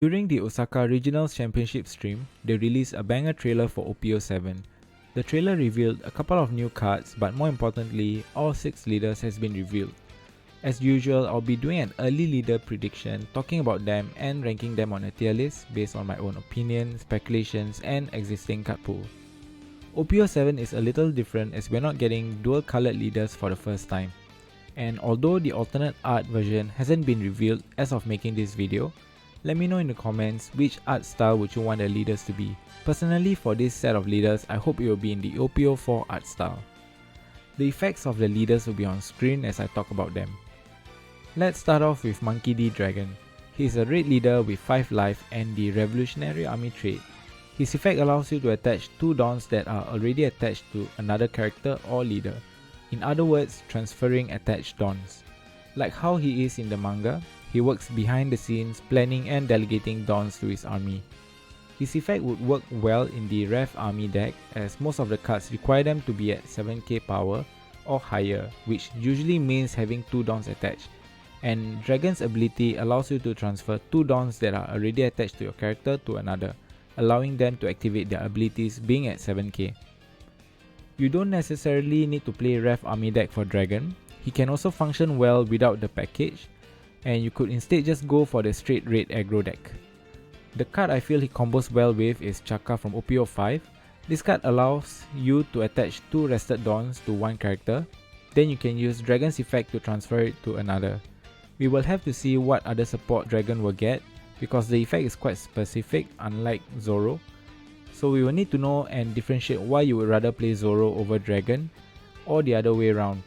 During the Osaka Regionals Championship stream, they released a banger trailer for OP07. The trailer revealed a couple of new cards, but more importantly, all 6 leaders has been revealed. As usual, I'll be doing an early leader prediction, talking about them and ranking them on a tier list based on my own opinion, speculations and existing card pool. OP07 is a little different as we're not getting dual colored leaders for the first time. And although the alternate art version hasn't been revealed as of making this video, let me know in the comments which art style would you want the leaders to be. Personally, for this set of leaders, I hope it will be in the OP04 art style. The effects of the leaders will be on screen as I talk about them. Let's start off with Monkey D. Dragon. He is a red leader with 5 life and the Revolutionary Army trait. His effect allows you to attach 2 dons that are already attached to another character or leader. In other words, transferring attached dons. Like how he is in the manga, he works behind the scenes planning and delegating dons to his army. His effect would work well in the Rev Army deck as most of the cards require them to be at 7k power or higher, which usually means having 2 dons attached. And Dragon's ability allows you to transfer 2 dons that are already attached to your character to another, allowing them to activate their abilities being at 7k. You don't necessarily need to play Rev Army deck for Dragon. He can also function well without the package, and you could instead just go for the straight red aggro deck. The card I feel he combos well with is Chaka from OP05. This card allows you to attach 2 rested dons to one character, then you can use Dragon's effect to transfer it to another. We will have to see what other support Dragon will get because the effect is quite specific unlike Zoro. So we will need to know and differentiate why you would rather play Zoro over Dragon or the other way around.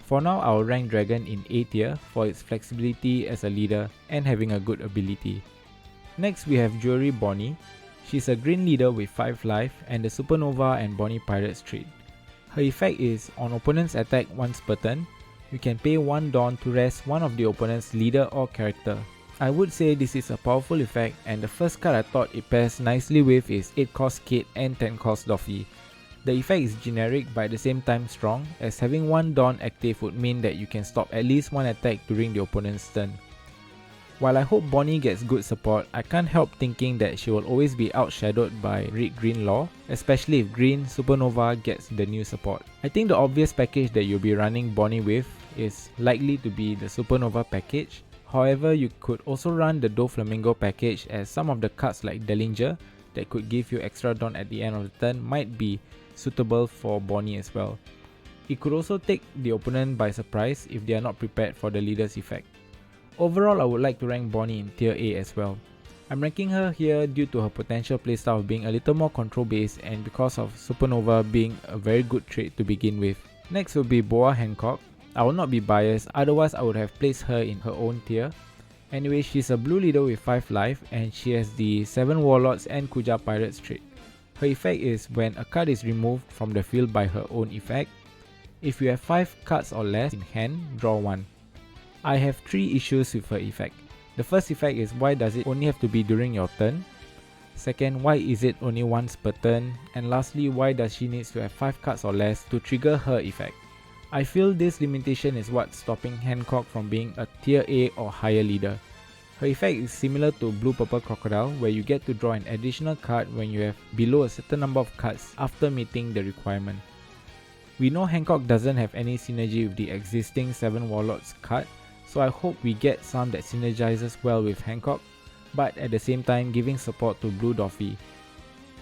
For now, I will rank Dragon in A tier for its flexibility as a leader and having a good ability. Next we have Jewelry Bonnie. She's a green leader with 5 life and the Supernova and Bonnie Pirates trait. Her effect is on opponent's attack once per turn, you can pay 1 Dawn to rest one of the opponent's leader or character. I would say this is a powerful effect, and the first card I thought it pairs nicely with is 8 cost Kate and 10 cost Doffy. The effect is generic but at the same time strong, as having 1 Dawn active would mean that you can stop at least 1 attack during the opponent's turn. While I hope Bonnie gets good support, I can't help thinking that she will always be outshadowed by Red Green Law, especially if Green Supernova gets the new support. I think the obvious package that you'll be running Bonnie with is likely to be the Supernova package. However, you could also run the Doflamingo package as some of the cards like Dellinger that could give you extra Dawn at the end of the turn might be suitable for Bonnie as well. It could also take the opponent by surprise if they are not prepared for the leader's effect. Overall, I would like to rank Bonnie in tier A as well. I'm ranking her here due to her potential playstyle of being a little more control based and because of Supernova being a very good trait to begin with. Next will be Boa Hancock. I will not be biased, otherwise I would have placed her in her own tier. Anyway, she's a blue leader with 5 life and she has the 7 Warlords and Kuja Pirates trait. Her effect is when a card is removed from the field by her own effect. If you have 5 cards or less in hand, draw 1. I have 3 issues with her effect. The first effect is why does it only have to be during your turn? Second, why is it only once per turn? And lastly, why does she need to have 5 cards or less to trigger her effect? I feel this limitation is what's stopping Hancock from being a tier A or higher leader. Her effect is similar to Blue Purple Crocodile where you get to draw an additional card when you have below a certain number of cards after meeting the requirement. We know Hancock doesn't have any synergy with the existing 7 Warlords card, so I hope we get some that synergizes well with Hancock, but at the same time giving support to Blue Doffy,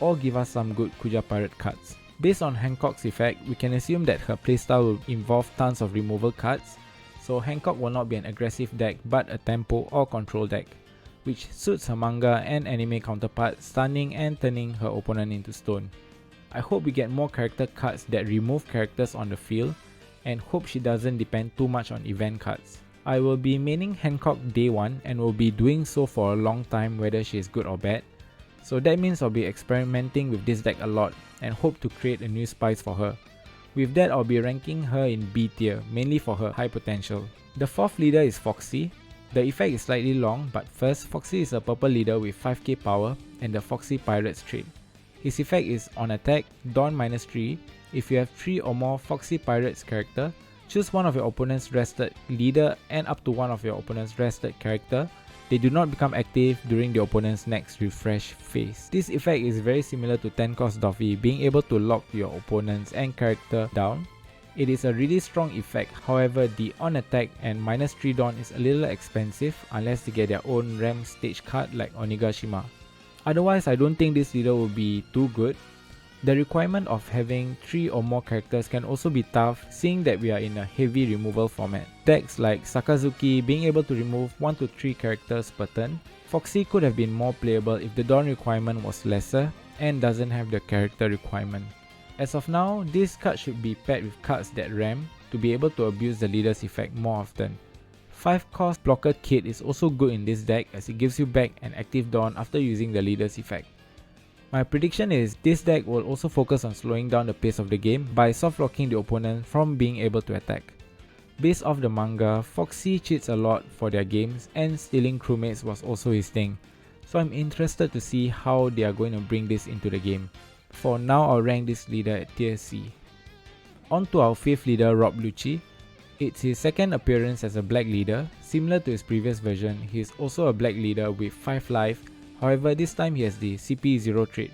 or give us some good Kuja Pirate cards. Based on Hancock's effect, we can assume that her playstyle will involve tons of removal cards, so Hancock will not be an aggressive deck but a tempo or control deck, which suits her manga and anime counterpart, stunning and turning her opponent into stone. I hope we get more character cards that remove characters on the field, and hope she doesn't depend too much on event cards. I will be maining Hancock day 1 and will be doing so for a long time whether she is good or bad. So that means I'll be experimenting with this deck a lot and hope to create a new spice for her. With that, I'll be ranking her in B tier, mainly for her high potential. The 4th leader is Foxy. The effect is slightly long, but first, Foxy is a purple leader with 5k power and the Foxy Pirates trait. His effect is on attack, Dawn -3. If you have 3 or more Foxy Pirates character, choose one of your opponent's rested leader and up to one of your opponent's rested character they do not become active during the opponent's next refresh phase. This effect is very similar to 10 cost Doffy being able to lock your opponents and character down. It is a really strong effect, however the on attack and -3 Dawn is a little expensive unless they get their own RAM stage card like Onigashima. Otherwise, I don't think this leader will be too good. The requirement of having 3 or more characters can also be tough, seeing that we are in a heavy removal format. Decks like Sakazuki being able to remove 1 to 3 characters per turn. Foxy could have been more playable if the Dawn requirement was lesser and doesn't have the character requirement. As of now, this card should be paired with cards that ram to be able to abuse the leader's effect more often. 5 cost Blocker Kit is also good in this deck as it gives you back an active Dawn after using the leader's effect. My prediction is this deck will also focus on slowing down the pace of the game by soft locking the opponent from being able to attack. Based off the manga, Foxy cheats a lot for their games and stealing crewmates was also his thing, so I'm interested to see how they are going to bring this into the game. For now, I'll rank this leader at tier C. On to our 5th leader, Rob Luchi. It's his second appearance as a black leader. Similar to his previous version, he is also a black leader with 5 life. However, this time he has the CP0 trait.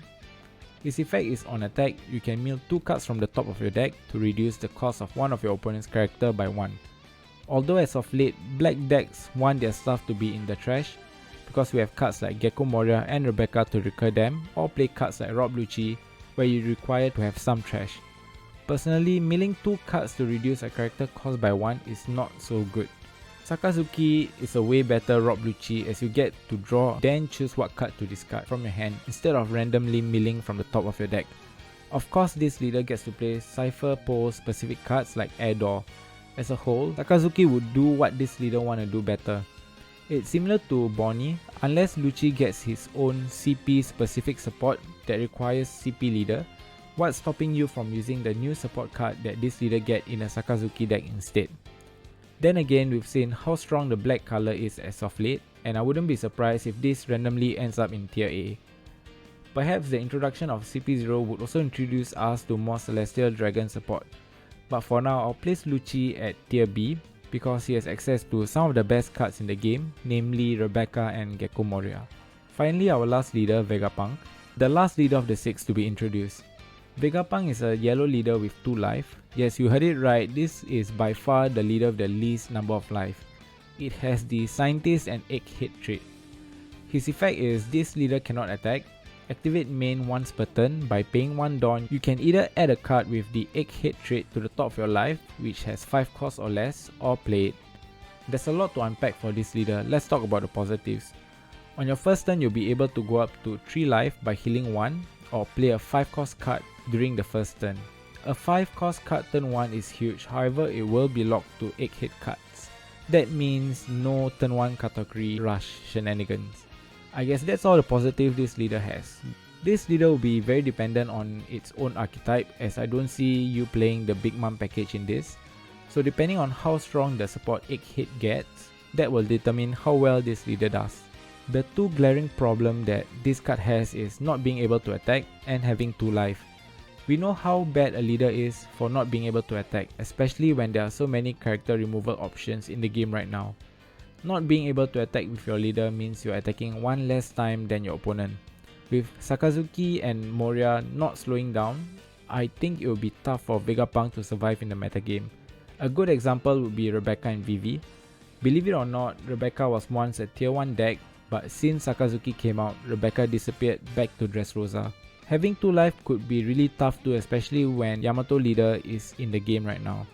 His effect is on attack, you can mill 2 cards from the top of your deck to reduce the cost of one of your opponent's character by 1. Although as of late, black decks want their stuff to be in the trash because we have cards like Gecko Moria and Rebecca to recur them, or play cards like Rob Luchi where you require to have some trash. Personally, milling 2 cards to reduce a character cost by 1 is not so good. Sakazuki is a way better Rob Luchi as you get to draw then choose what card to discard from your hand instead of randomly milling from the top of your deck. Of course, this leader gets to play Cypher Pole specific cards like Air Door. As a whole, Sakazuki would do what this leader want to do better. It's similar to Bonnie, unless Luchi gets his own CP specific support that requires CP leader, what's stopping you from using the new support card that this leader get in a Sakazuki deck instead? Then again, we've seen how strong the black color is as of late, and I wouldn't be surprised if this randomly ends up in tier A. Perhaps the introduction of CP0 would also introduce us to more Celestial Dragon support, but for now I'll place Luchi at tier B because he has access to some of the best cards in the game, namely Rebecca and Gecko Moria. Finally, our last leader, Vega Punk, the last leader of the 6 to be introduced. Vega Punk is a yellow leader with 2 life. Yes, you heard it right, this is by far the leader with the least number of life. It has the Scientist and Egg Hit trait. His effect is this leader cannot attack. Activate main once per turn by paying 1 Dawn. You can either add a card with the Egg Hit trait to the top of your life, which has 5 cost or less, or play it. There's a lot to unpack for this leader, let's talk about the positives. On your first turn, you'll be able to go up to 3 life by healing 1, or play a 5 cost card during the first turn. A 5 cost card turn 1 is huge, however it will be locked to 8 hit cards. That means no turn 1 category rush shenanigans. I guess that's all the positive this leader has. This leader will be very dependent on its own archetype as I don't see you playing the Big Mom package in this. So depending on how strong the support 8 hit gets, that will determine how well this leader does. The 2 glaring problem that this card has is not being able to attack and having 2 life. We know how bad a leader is for not being able to attack, especially when there are so many character removal options in the game right now. Not being able to attack with your leader means you're attacking 1 less time than your opponent. With Sakazuki and Moria not slowing down, I think it will be tough for Vega Punk to survive in the metagame. A good example would be Rebecca and Vivi. Believe it or not, Rebecca was once a tier 1 deck, but since Sakazuki came out, Rebecca disappeared back to Dressrosa. Having 2 life could be really tough too, especially when Yamato leader is in the game right now.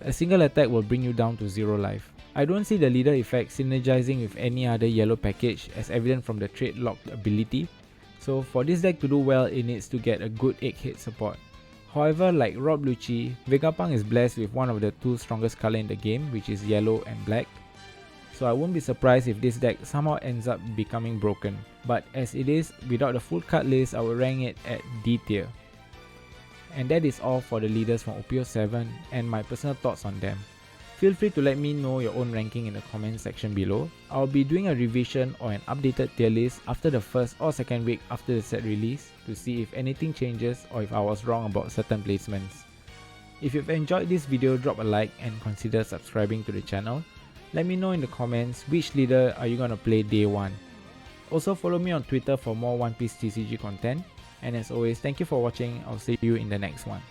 A single attack will bring you down to 0 life. I don't see the leader effect synergizing with any other yellow package as evident from the trait locked ability, so for this deck to do well it needs to get a good 8 hit support. However, like Rob Luchi, Vega Punk is blessed with one of the 2 strongest color in the game, which is yellow and black. So I won't be surprised if this deck somehow ends up becoming broken. But as it is, without the full card list, I will rank it at D tier. And that is all for the leaders from OP07 and my personal thoughts on them. Feel free to let me know your own ranking in the comment section below. I'll be doing a revision or an updated tier list after the first or second week after the set release to see if anything changes or if I was wrong about certain placements. If you've enjoyed this video, drop a like and consider subscribing to the channel. Let me know in the comments which leader are you gonna play day 1. Also follow me on Twitter for more One Piece TCG content, and as always, thank you for watching. I'll see you in the next one.